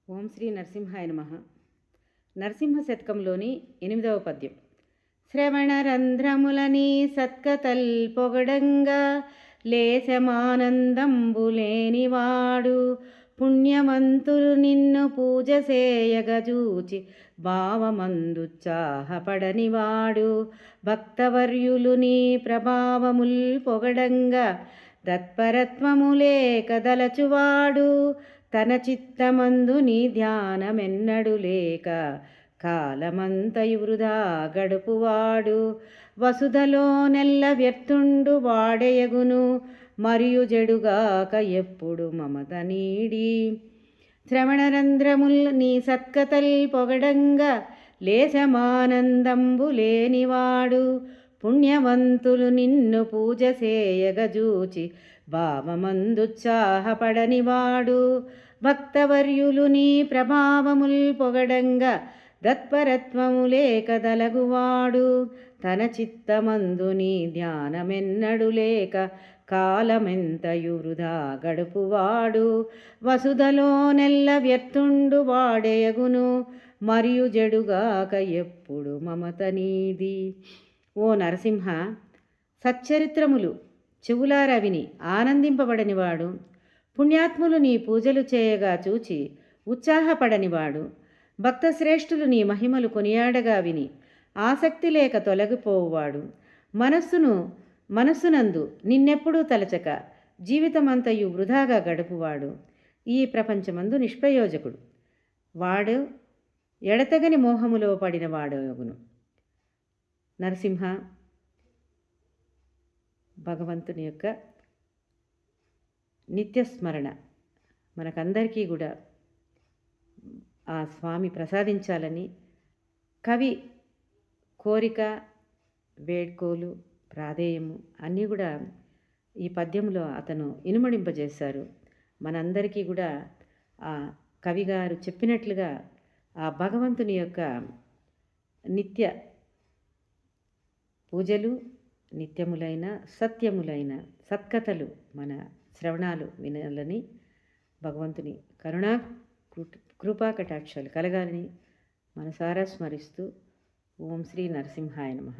ఓం శ్రీ నరసింహాయ నమః. నరసింహ శతకంలోని 8వ పద్యం. శ్రవణరంధ్రములని సత్కతల్ పొగడంగా లేశమానందంబులేనివాడు పుణ్యవంతులు నిన్ను పూజ సేయగజూచి భావమందుత్సాహపడనివాడు భక్తవర్యులు నీ ప్రభావముల్ పొగడంగా తత్పరత్వములే కదలచువాడు తన చిత్తమందు నీ ధ్యానమెన్నడు లేక కాలమంతయు వృధా గడుపువాడు వసుధలో నెల్ల వ్యర్థుండు వాడెయగును మరియు జడుగాక ఎప్పుడు మమత నీడి శ్రవణరంధ్రముల్ నీ సత్కతల్ పొగడంగా లేశమానందంబు లేనివాడు పుణ్యవంతులు నిన్ను పూజ సేయగజూచి భావమందుత్సాహపడనివాడు భక్తవర్యులు నీ ప్రభావముల్ పొగడంగా దత్పరత్వములే కదలగువాడు తన చిత్తమందు నీ ధ్యానమెన్నడు లేక కాలమెంతయు వృధా గడుపువాడు వసుధలో నెల్ల వ్యర్థుండు వాడేయగును మరియు జడుగాక ఎప్పుడు మమత నీది. ఓ నరసింహ, సచ్చరిత్రములు చెవులారా విని ఆనందింపబడనివాడు, పుణ్యాత్ములు నీ పూజలు చేయగా చూచి ఉత్సాహపడనివాడు, భక్తశ్రేష్ఠులు నీ మహిమలు కొనియాడగా విని ఆసక్తి లేక తొలగిపోవువాడు, మనస్సునందు నిన్నెప్పుడూ తలచక జీవితమంతయు వృధాగా గడుపువాడు, ఈ ప్రపంచమందు నిష్ప్రయోజకుడు వాడు ఎడతెగని మోహములో పడిన వాడగును. నరసింహ, భగవంతుని యొక్క నిత్యస్మరణ మనకందరికీ కూడా ఆ స్వామి ప్రసాదించాలని కవి కోరిక, వేడ్కోలు, ప్రాధేయము అన్నీ కూడా ఈ పద్యంలో అతను ఇనుమడింపజేశారు. మనందరికీ కూడా ఆ కవిగారు చెప్పినట్లుగా ఆ భగవంతుని యొక్క నిత్య పూజలు, నిత్యములైన సత్యములైన సత్కథలు మన శ్రవణాలు వినాలని భగవంతుని కరుణా కృపా కటాక్షాలు కలగాలని మనసారా స్మరిస్తూ ఓం శ్రీ నరసింహాయ నమః.